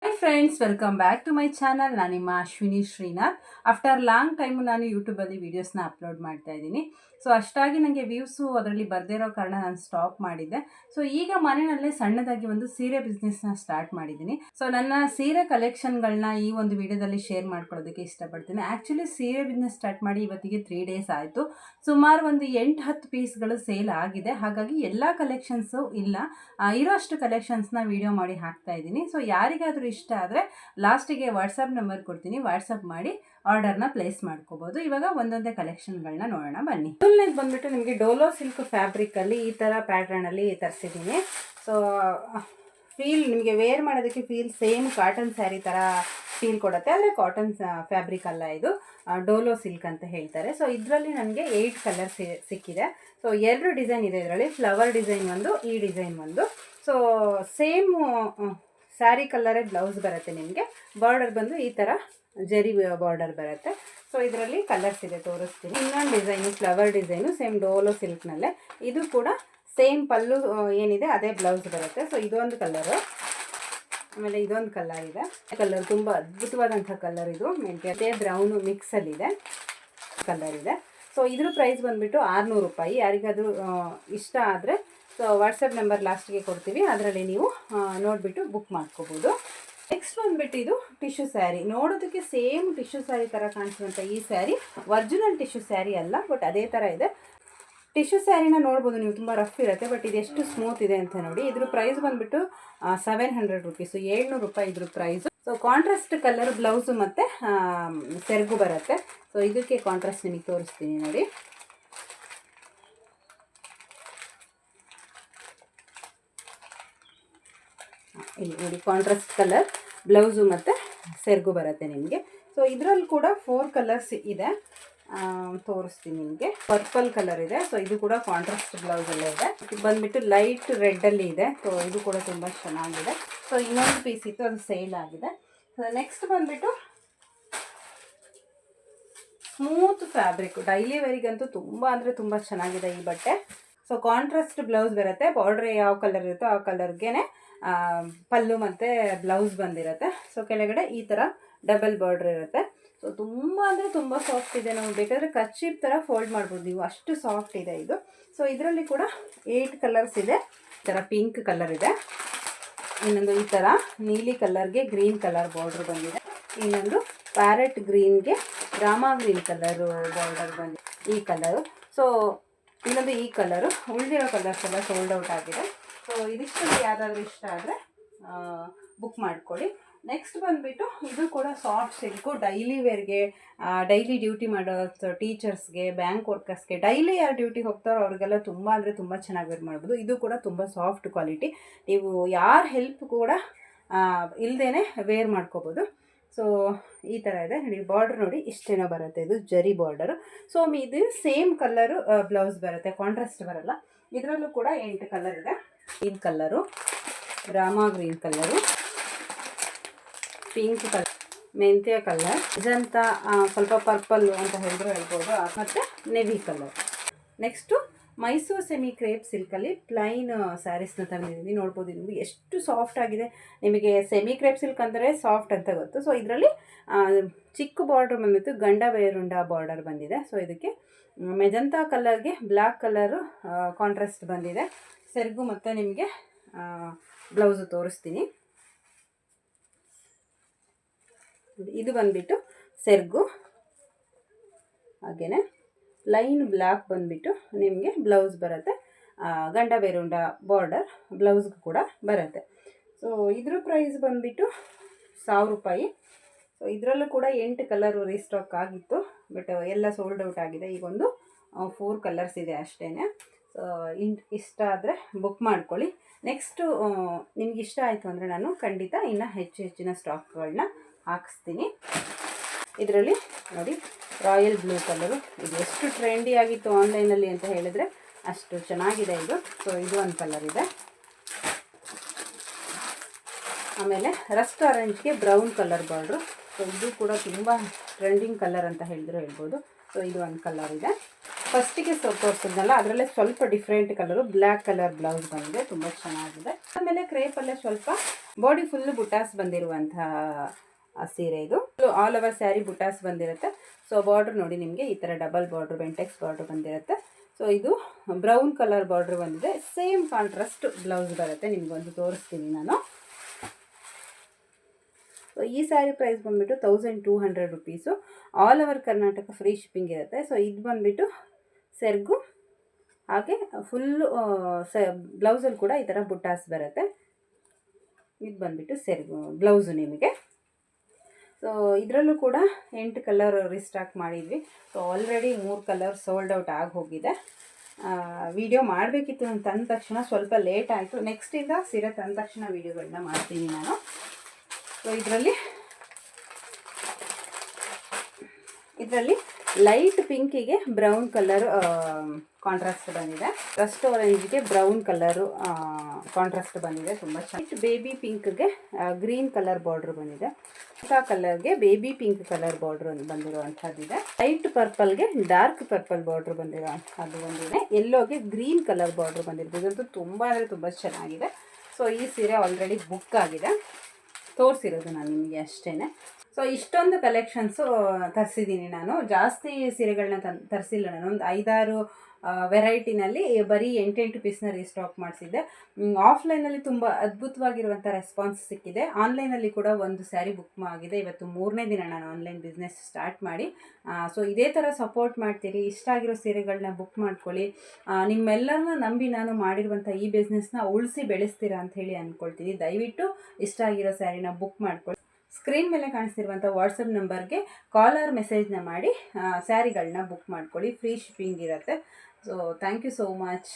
Hi friends, welcome back to my channel. ನಾನು ನಿಮ್ಮ Ashwini Srinath. After long time ನಾನು ಯೂಟ್ಯೂಬಲ್ಲಿ ವೀಡಿಯೋಸ್ನ ಅಪ್ಲೋಡ್ ಮಾಡ್ತಾ ಇದ್ದೀನಿ. ಸೊ ಅಷ್ಟಾಗಿ ನನಗೆ ವ್ಯೂಸು ಅದರಲ್ಲಿ ಬರ್ದೇ ಇರೋ ಕಾರಣ ನಾನು ಸ್ಟಾಪ್ ಮಾಡಿದ್ದೆ. ಸೊ ಈಗ ಮನೆಯಲ್ಲೇ ಸಣ್ಣದಾಗಿ ಒಂದು ಸೀರೆ ಬಿಸ್ನೆಸ್ನ ಸ್ಟಾರ್ಟ್ ಮಾಡಿದ್ದೀನಿ. ಸೊ ನನ್ನ ಸೀರೆ ಕಲೆಕ್ಷನ್ಗಳನ್ನ ಈ ಒಂದು ವಿಡಿಯೋದಲ್ಲಿ ಶೇರ್ ಮಾಡ್ಕೊಳ್ಳೋದಕ್ಕೆ ಇಷ್ಟಪಡ್ತೀನಿ. ಆ್ಯಕ್ಚುಲಿ ಸೀರೆ ಬಿಸ್ನೆಸ್ ಸ್ಟಾರ್ಟ್ ಮಾಡಿ ಇವತ್ತಿಗೆ 3 ಡೇಸ್ ಆಯಿತು. ಸುಮಾರು ಒಂದು 8-10 ಪೀಸ್ಗಳು ಸೇಲ್ ಆಗಿದೆ. ಹಾಗಾಗಿ ಎಲ್ಲ ಕಲೆಕ್ಷನ್ಸು ಇಲ್ಲ, ಇರೋಷ್ಟು ಕಲೆಕ್ಷನ್ಸ್ನ ವಿಡಿಯೋ ಮಾಡಿ ಹಾಕ್ತಾ ಇದ್ದೀನಿ. ಸೊ ಯಾರಿಗಾದರೂ ಇಷ್ಟ ಆದರೆ ಲಾಸ್ಟಿಗೆ ವಾಟ್ಸಪ್ ನಂಬರ್ ಕೊಡ್ತೀನಿ, ವಾಟ್ಸಪ್ ಮಾಡಿ ಆರ್ಡರ್ನ ಪ್ಲೇಸ್ ಮಾಡ್ಕೋಬೋದು. ಇವಾಗ ಒಂದೊಂದೇ ಕಲೆಕ್ಷನ್ಗಳನ್ನ ನೋಡೋಣ ಬನ್ನಿ. ಮೊದಲನೇದು ಬಂದ್ಬಿಟ್ಟು ನಿಮಗೆ ಡೋಲೋ ಸಿಲ್ಕ್ ಫ್ಯಾಬ್ರಿಕಲ್ಲಿ ಈ ಥರ ಪ್ಯಾಟ್ರನಲ್ಲಿ ತರಿಸಿದ್ದೀನಿ. ಸೊ ಫೀಲ್ ನಿಮಗೆ ವೇರ್ ಮಾಡೋದಕ್ಕೆ ಫೀಲ್ ಸೇಮ್ ಕಾಟನ್ ಸ್ಯಾರಿ ಥರ ಫೀಲ್ ಕೊಡುತ್ತೆ, ಆದರೆ ಕಾಟನ್ ಫ್ಯಾಬ್ರಿಕ್ ಅಲ್ಲ, ಇದು ಡೋಲೋ ಸಿಲ್ಕ್ ಅಂತ ಹೇಳ್ತಾರೆ. ಸೊ ಇದರಲ್ಲಿ ನನಗೆ 8 ಕಲರ್ ಸಿಕ್ಕಿದೆ. ಸೊ 2 ಡಿಸೈನ್ ಇದೆ ಇದರಲ್ಲಿ, ಫ್ಲವರ್ ಡಿಸೈನ್ ಒಂದು, ಈ ಡಿಸೈನ್ ಒಂದು. ಸೊ ಸೇಮ್ ಸ್ಯಾರಿ ಕಲರೇ ಬ್ಲೌಸ್ ಬರುತ್ತೆ. ನಿಮಗೆ ಬಾರ್ಡರ್ ಬಂದು ಈ ಥರ ಜರಿ ಬಾರ್ಡರ್ ಬರುತ್ತೆ. ಸೊ ಇದರಲ್ಲಿ ಕಲರ್ಸ್ ಇದೆ, ತೋರಿಸ್ತೀನಿ. ಇನ್ನೊಂದು ಡಿಸೈನು ಫ್ಲವರ್ ಡಿಸೈನು, ಸೇಮ್ ಡೋಲೋ ಸಿಲ್ಕ್ನಲ್ಲೇ. ಇದು ಕೂಡ ಸೇಮ್ ಪಲ್ಲು ಏನಿದೆ ಅದೇ ಬ್ಲೌಸ್ ಬರುತ್ತೆ. ಸೊ ಇದೊಂದು ಕಲರು, ಆಮೇಲೆ ಇದೊಂದು ಕಲರ್ ಇದೆ. ಕಲರ್ ತುಂಬ ಅದ್ಭುತವಾದಂಥ ಕಲರ್ ಇದು, ಮೆಂತ್ಯ ಬ್ರೌನು ಮಿಕ್ಸಲ್ಲಿದೆ ಕಲರ್ ಇದೆ. ಸೊ ಇದ್ರ ಪ್ರೈಸ್ ಬಂದುಬಿಟ್ಟು 600 ರೂಪಾಯಿ. ಯಾರಿಗಾದರೂ ಇಷ್ಟ ಆದರೆ ಸೊ ವಾಟ್ಸಪ್ ನಂಬರ್ ಲಾಸ್ಟಿಗೆ ಕೊಡ್ತೀವಿ, ಅದರಲ್ಲಿ ನೀವು ನೋಡಿಬಿಟ್ಟು ಬುಕ್ ಮಾಡ್ಕೋಬೋದು. ನೆಕ್ಸ್ಟ್ ಬಂದುಬಿಟ್ಟು ಇದು ಟಿಶ್ಯೂ ಸ್ಯಾರಿ. ನೋಡೋದಕ್ಕೆ ಸೇಮ್ ಟಿಶ್ಯೂ ಸ್ಯಾರಿ ಥರ ಕಾಣಿಸುವಂಥ ಈ ಸ್ಯಾರಿ ಒರಿಜಿನಲ್ ಟಿಶ್ಯೂ ಸ್ಯಾರಿ ಅಲ್ಲ, ಬಟ್ ಅದೇ ಥರ ಇದೆ. ಟಿಶ್ಯೂ ಸ್ಯಾರಿನ ನೋಡ್ಬೋದು ನೀವು, ತುಂಬ ರಫ್ ಇರುತ್ತೆ, ಬಟ್ ಇದು ಎಷ್ಟು ಸ್ಮೂತ್ ಇದೆ ಅಂತ ನೋಡಿ. ಇದ್ರ ಪ್ರೈಸ್ ಬಂದುಬಿಟ್ಟು 700 ರುಪೀಸು, 700 ರೂಪಾಯಿ ಇದ್ರ price. So contrast colour blouse ಮತ್ತು ಸೆರಗು ಬರುತ್ತೆ. ಸೊ ಇದಕ್ಕೆ ಕಾಂಟ್ರಾಸ್ಟ್ ನಿಮಗೆ ತೋರಿಸ್ತೀನಿ ನೋಡಿ. ಇಲ್ಲಿ ನೋಡಿ, ಕಾಂಟ್ರಾಸ್ಟ್ ಕಲರ್ ಬ್ಲೌಸು ಮತ್ತು ಸೆರಗು ಬರುತ್ತೆ ನಿಮಗೆ. ಸೊ ಇದರಲ್ಲಿ ಕೂಡ 4 ಕಲರ್ಸ್ ಇದೆ, ತೋರಿಸ್ತೀನಿ ನಿಮಗೆ. ಪರ್ಪಲ್ ಕಲರ್ ಇದೆ. ಸೊ ಇದು ಕೂಡ ಕಾಂಟ್ರಾಸ್ಟ್ ಬ್ಲೌಸಲ್ಲೇ ಇದೆ. ಇದು ಬಂದುಬಿಟ್ಟು ಲೈಟ್ ರೆಡ್ಡಲ್ಲಿ ಇದೆ. ಸೊ ಇದು ಕೂಡ ತುಂಬ ಚೆನ್ನಾಗಿದೆ. ಸೊ ಇನ್ನೊಂದು ಪೀಸ್ ಇತ್ತು, ಅದು ಸೇಲ್ ಆಗಿದೆ. ಸೊ ನೆಕ್ಸ್ಟ್ ಬಂದುಬಿಟ್ಟು ಸ್ಮೂತ್ ಫ್ಯಾಬ್ರಿಕ್, ಡೈಲಿ ವೇರಿಗಂತೂ ತುಂಬ ಅಂದರೆ ತುಂಬ ಚೆನ್ನಾಗಿದೆ ಈ ಬಟ್ಟೆ. ಸೊ ಕಾಂಟ್ರಾಸ್ಟ್ ಬ್ಲೌಸ್ ಬರುತ್ತೆ, ಬಾರ್ಡ್ರ್ ಯಾವ ಕಲರ್ ಇರುತ್ತೋ ಆ ಕಲರ್ಗೆ ಪಲ್ಲು ಮತ್ತು ಬ್ಲೌಸ್ ಬಂದಿರುತ್ತೆ. ಸೊ ಕೆಳಗಡೆ ಈ ಥರ ಡಬಲ್ ಬಾರ್ಡ್ರ್ ಇರುತ್ತೆ. ಸೊ ತುಂಬ ಅಂದರೆ ತುಂಬ ಸಾಫ್ಟ್ ಇದೆ. ನಾವು ಬೇಕಾದರೆ ಕರ್ಚೀಫ್ ಥರ ಫೋಲ್ಡ್ ಮಾಡ್ಬೋದು ನೀವು, ಅಷ್ಟು ಸಾಫ್ಟ್ ಇದೆ ಇದು. ಸೊ ಇದರಲ್ಲಿ ಕೂಡ 8 ಕಲರ್ಸ್ ಇದೆ. ಈ ಥರ ಪಿಂಕ್ ಕಲರ್ ಇದೆ, ಇನ್ನೊಂದು ಈ ಥರ ನೀಲಿ ಕಲರ್ಗೆ ಗ್ರೀನ್ ಕಲರ್ ಬಾರ್ಡ್ರ್ ಬಂದಿದೆ, ಇನ್ನೊಂದು ಪ್ಯಾರೆಟ್ ಗ್ರೀನ್ಗೆ ರಾಮಾ ಗ್ರೀನ್ ಕಲರು ಬಾರ್ಡರ್ ಬಂದಿದೆ, ಈ ಕಲರು. ಸೊ ಇನ್ನೊಂದು ಈ ಕಲರು. ಉಳಿದಿರೋ ಕಲರ್ಸ್ ಎಲ್ಲ ಸೋಲ್ಡ್ ಔಟ್ ಆಗಿದೆ. ಸೊ ಇದಿಷ್ಟು ಯಾರಾದರೂ ಇಷ್ಟ ಆದರೆ ಬುಕ್ ಮಾಡ್ಕೊಳ್ಳಿ. ನೆಕ್ಸ್ಟ್ ಬಂದುಬಿಟ್ಟು ಇದು ಕೂಡ ಸಾಫ್ಟ್ ಸಿಲ್ಕು, ಡೈಲಿ ವೇರ್ಗೆ, ಡೈಲಿ ಡ್ಯೂಟಿ ಮಾಡೋ ಟೀಚರ್ಸ್ಗೆ, ಬ್ಯಾಂಕ್ ವರ್ಕರ್ಸ್ಗೆ, ಡೈಲಿ ಯಾರು ಡ್ಯೂಟಿ ಹೋಗ್ತಾರೋ ಅವ್ರಿಗೆಲ್ಲ ತುಂಬ ಅಂದರೆ ತುಂಬ ಚೆನ್ನಾಗಿ ವೇರ್ ಮಾಡ್ಬೋದು. ಇದು ಕೂಡ ತುಂಬ ಸಾಫ್ಟ್ ಕ್ವಾಲಿಟಿ, ನೀವು ಯಾರ ಹೆಲ್ಪ್ ಕೂಡ ಇಲ್ಲದೇ ವೇರ್ ಮಾಡ್ಕೋಬೋದು. ಸೊ ಈ ಥರ ಇದೆ ನೋಡಿ. ಬಾರ್ಡರ್ ನೋಡಿ ಇಷ್ಟೇನೋ ಬರುತ್ತೆ, ಇದು ಜರಿ ಬಾರ್ಡರು. ಸೊ ಇದು ಸೇಮ್ ಕಲರು ಬ್ಲೌಸ್ ಬರುತ್ತೆ, ಕಾಂಟ್ರಾಸ್ಟ್ ಬರಲ್ಲ. ಇದರಲ್ಲೂ ಕೂಡ 8 ಕಲರ್ ಇದೆ. ಗ್ರೀನ್ ಕಲರು, ರಾಮಾ ಗ್ರೀನ್ ಕಲರು, ಪಿಂಕ್ ಕಲರ್, ಮೆಂತ್ಯ ಕಲರ್, ಇದಂತ ಸ್ವಲ್ಪ ಪರ್ಪಲ್ ಅಂತ ಹೇಳಿದ್ರು ಹೇಳ್ಬೋದು, ಮತ್ತು navy colour. Next Mysore semi crepe ಸಿಲ್ಕಲ್ಲಿ ಪ್ಲೈನ್ ಸ್ಯಾರೀಸ್ನ ತಂದಿದ್ದೀನಿ. ನೋಡ್ಬೋದು ನಿಮಗೆ ಎಷ್ಟು ಸಾಫ್ಟ್ ಆಗಿದೆ. ನಿಮಗೆ ಸೆಮಿ ಕ್ರೇಪ್ ಸಿಲ್ಕ್ ಅಂದರೆ ಸಾಫ್ಟ್ ಅಂತ ಗೊತ್ತು. ಸೊ ಇದರಲ್ಲಿ ಚಿಕ್ಕ ಬಾರ್ಡ್ರ್ ಬಂದಿತ್ತು, ಗಂಡ ಬೇರುಂಡ ಬಾರ್ಡರ್ ಬಂದಿದೆ. ಸೊ ಇದಕ್ಕೆ ಮೆಜಂತಾ ಕಲರ್ಗೆ ಬ್ಲ್ಯಾಕ್ ಕಲರು ಕಾಂಟ್ರಾಸ್ಟ್ ಬಂದಿದೆ. ಸೆರಗು ಮತ್ತು ನಿಮಗೆ ಬ್ಲೌಸು ತೋರಿಸ್ತೀನಿ. ಇದು ಬಂದುಬಿಟ್ಟು ಸೆರಗು, ಹಾಗೆಯೇ ಲೈನ್ ಬ್ಲ್ಯಾಕ್ ಬಂದುಬಿಟ್ಟು ನಿಮಗೆ ಬ್ಲೌಸ್ ಬರುತ್ತೆ, ಗಂಡ ಬೇರುಂಡ ಬಾರ್ಡರ್ ಬ್ಲೌಸ್ಗೂ ಕೂಡ ಬರುತ್ತೆ. ಸೊ ಇದ್ರ ಪ್ರೈಸ್ ಬಂದುಬಿಟ್ಟು 1000 ರೂಪಾಯಿ. ಸೊ ಇದರಲ್ಲೂ ಕೂಡ 8 ಕಲರು ರೀಸ್ಟಾಕ್ ಆಗಿತ್ತು, ಬಟ್ ಎಲ್ಲ ಸೋಲ್ಡ್ ಔಟ್ ಆಗಿದೆ. ಈಗೊಂದು 4 ಕಲರ್ಸ್ ಇದೆ ಅಷ್ಟೇ. ಸೊ ಇಷ್ಟ ಆದರೆ ಬುಕ್ ಮಾಡ್ಕೊಳ್ಳಿ. ನೆಕ್ಸ್ಟು ನಿಮ್ಗೆ ಇಷ್ಟ ಆಯಿತು ಅಂದರೆ ನಾನು ಖಂಡಿತ ಇನ್ನು ಹೆಚ್ಚಿನ ಸ್ಟಾಕ್ಗಳನ್ನ ಹಾಕಿಸ್ತೀನಿ. ಇದರಲ್ಲಿ ನೋಡಿ ರಾಯಲ್ ಬ್ಲೂ ಕಲರು, ಇದು ಎಷ್ಟು ಟ್ರೆಂಡಿ ಆಗಿತ್ತು ಆನ್ಲೈನಲ್ಲಿ ಅಂತ ಹೇಳಿದರೆ ಅಷ್ಟು ಚೆನ್ನಾಗಿದೆ ಇದು. ಸೊ ಇದು ಒಂದು ಕಲರ್ ಇದೆ. ಆಮೇಲೆ ರಸ್ಟ್ ಆರೆಂಜ್ಗೆ ಬ್ರೌನ್ ಕಲರ್ ಬಾರ್ಡ್ರು. ಸೊ ಇದು ಕೂಡ ತುಂಬ ಟ್ರೆಂಡಿಂಗ್ ಕಲರ್ ಅಂತ ಹೇಳಿದ್ರು ಹೇಳ್ಬೋದು. ಸೊ ಇದು ಒಂದು ಕಲರ್ ಇದೆ. ಫಸ್ಟಿಗೆ ತೋರಿಸಿದ್ನಲ್ಲ ಅದರಲ್ಲೇ ಸ್ವಲ್ಪ different colour, black colour blouse ಬಂದಿದೆ, ತುಂಬ ಚೆನ್ನಾಗಿದೆ. ಆಮೇಲೆ ಕ್ರೇಪಲ್ಲೇ ಸ್ವಲ್ಪ ಬಾಡಿ ಫುಲ್ಲು ಬುಟಾಸ್ ಬಂದಿರುವಂತಹ ಸೀರೆ ಇದು. ಆಲ್ ಓವರ್ ಸ್ಯಾರಿ ಬುಟಾಸ್ ಬಂದಿರುತ್ತೆ. ಸೊ ಬಾರ್ಡ್ರ್ ನೋಡಿ ನಿಮಗೆ ಈ ಥರ ಡಬಲ್ ಬಾರ್ಡ್ರ್ ಬೆಂಟೆಕ್ಸ್ ಬಾರ್ಡ್ರ್ ಬಂದಿರುತ್ತೆ. ಸೊ ಇದು ಬ್ರೌನ್ ಕಲರ್ ಬಾರ್ಡ್ರ್ ಬಂದಿದೆ. ಸೇಮ್ ಕಾಂಟ್ರಾಸ್ಟ್ ಬ್ಲೌಸ್ ಬರುತ್ತೆ. ನಿಮಗೊಂದು ತೋರಿಸ್ತೀನಿ ನಾನು. ಸೊ ಈ ಸ್ಯಾರಿ ಪ್ರೈಸ್ ಬಂದುಬಿಟ್ಟು 1200 rupees. All over Karnataka free shipping ಇರುತ್ತೆ. ಸೊ ಇದು ಬಂದುಬಿಟ್ಟು ಸೆರಗು, ಹಾಗೆ ಫುಲ್ಲು ಬ್ಲೌಸಲ್ಲಿ ಕೂಡ ಈ ಥರ ಬುಟ್ಟಾಸ್ ಬರುತ್ತೆ. ಇದು ಬಂದುಬಿಟ್ಟು ಸೆರಗು ಬ್ಲೌಸು ನಿಮಗೆ. ಸೊ ಇದರಲ್ಲೂ ಕೂಡ 8 ಕಲರ್ ರಿಸ್ಟಾಕ್ ಮಾಡಿದ್ವಿ. So already 3 colour sold out ಆಗಿ ಹೋಗಿದೆ. ವಿಡಿಯೋ ಮಾಡಬೇಕಿತ್ತು ನಾನು ತಂದ ತಕ್ಷಣ ಸ್ವಲ್ಪ ಲೇಟ್ ಆಯಿತು. ನೆಕ್ಸ್ಟಿಂದ ಸೀರೆ ತಂದ ತಕ್ಷಣ ವೀಡಿಯೋಗಳನ್ನ ಮಾಡ್ತೀನಿ ನಾನು. ಸೊ ಇದರಲ್ಲಿ ಲೈಟ್ ಪಿಂಕಿಗೆ ಬ್ರೌನ್ ಕಲರ್ ಕಾಂಟ್ರಾಸ್ಟ್ ಬಂದಿದೆ. ರಸ್ಟ್ ಆರೆಂಜ್ಗೆ ಬ್ರೌನ್ ಕಲರು ಕಾಂಟ್ರಾಸ್ಟ್ ಬಂದಿದೆ. ತುಂಬ ಚೆನ್ನಾಗಿ ಬೇಬಿ ಪಿಂಕ್ಗೆ ಗ್ರೀನ್ ಕಲರ್ ಬಾರ್ಡ್ರ್ ಬಂದಿದೆ. ಕಲರ್ಗೆ ಬೇಬಿ ಪಿಂಕ್ ಕಲರ್ ಬಾರ್ಡ್ರ್ ಬಂದಿರುವಂಥದ್ದಿದೆ. ಲೈಟ್ ಪರ್ಪಲ್ಗೆ ಡಾರ್ಕ್ ಪರ್ಪಲ್ ಬಾರ್ಡ್ರ್ ಬಂದಿರುವಂಥದ್ದು ಬಂದಿದೆ. ಎಲ್ಲೋಗೆ ಗ್ರೀನ್ ಕಲರ್ ಬಾರ್ಡ್ರ್ ಬಂದಿರೋದು. ಇದಂತೂ ತುಂಬ ಅಂದರೆ ತುಂಬ ಚೆನ್ನಾಗಿದೆ. ಸೊ ಈ ಸೀರೆ ಆಲ್ರೆಡಿ ಬುಕ್ ಆಗಿದೆ, ತೋರಿಸಿರೋದು ನಾನು ನಿಮಗೆ ಅಷ್ಟೇ. ಸೊ ಇಷ್ಟೊಂದು ಕಲೆಕ್ಷನ್ಸು ತರಿಸಿದ್ದೀನಿ ನಾನು. ಜಾಸ್ತಿ ಸೀರೆಗಳನ್ನ ತರಿಸಿಲ್ಲ ನಾನು. ಒಂದು 5-6 ವೆರೈಟಿನಲ್ಲಿ ಬರೀ 8 ಪೀಸ್ನ ರೀಸ್ಟಾಕ್ ಮಾಡಿಸಿದ್ದೆ. ಆಫ್ಲೈನಲ್ಲಿ ತುಂಬ ಅದ್ಭುತವಾಗಿರುವಂಥ ರೆಸ್ಪಾನ್ಸ್ ಸಿಕ್ಕಿದೆ. ಆನ್ಲೈನಲ್ಲಿ ಕೂಡ ಒಂದು ಸ್ಯಾರಿ ಬುಕ್ ಆಗಿದೆ. ಇವತ್ತು 3ನೇ ದಿನ ನಾನು ಆನ್ಲೈನ್ ಬಿಸ್ನೆಸ್ ಸ್ಟಾರ್ಟ್ ಮಾಡಿ. ಸೊ ಇದೇ ಥರ ಸಪೋರ್ಟ್ ಮಾಡ್ತೀರಿ. ಇಷ್ಟ ಆಗಿರೋ ಸೀರೆಗಳನ್ನ ಬುಕ್ ಮಾಡ್ಕೊಳ್ಳಿ. ನಿಮ್ಮೆಲ್ಲರನ್ನ ನಂಬಿ ನಾನು ಮಾಡಿರುವಂಥ ಈ ಬಿಸ್ನೆಸ್ನ ಉಳಿಸಿ ಬೆಳೆಸ್ತೀರಾ ಅಂಥೇಳಿ ಅಂದ್ಕೊಳ್ತೀನಿ. ದಯವಿಟ್ಟು ಇಷ್ಟ ಆಗಿರೋ ಸ್ಯಾರಿನ ಬುಕ್ ಮಾಡ್ಕೊಳ್ಳಿ. ಸ್ಕ್ರೀನ್ ಮೇಲೆ ಕಾಣಿಸ್ತಿರುವಂಥ ವಾಟ್ಸಪ್ ನಂಬರ್ಗೆ ಕಾಲ್ ಆರ್ ಮೆಸೇಜ್ನ ಮಾಡಿ ಸ್ಯಾರಿಗಳನ್ನ ಬುಕ್ ಮಾಡ್ಕೊಳ್ಳಿ. ಫ್ರೀ ಶಿಪ್ಪಿಂಗ್ ಇರುತ್ತೆ. So thank you so much.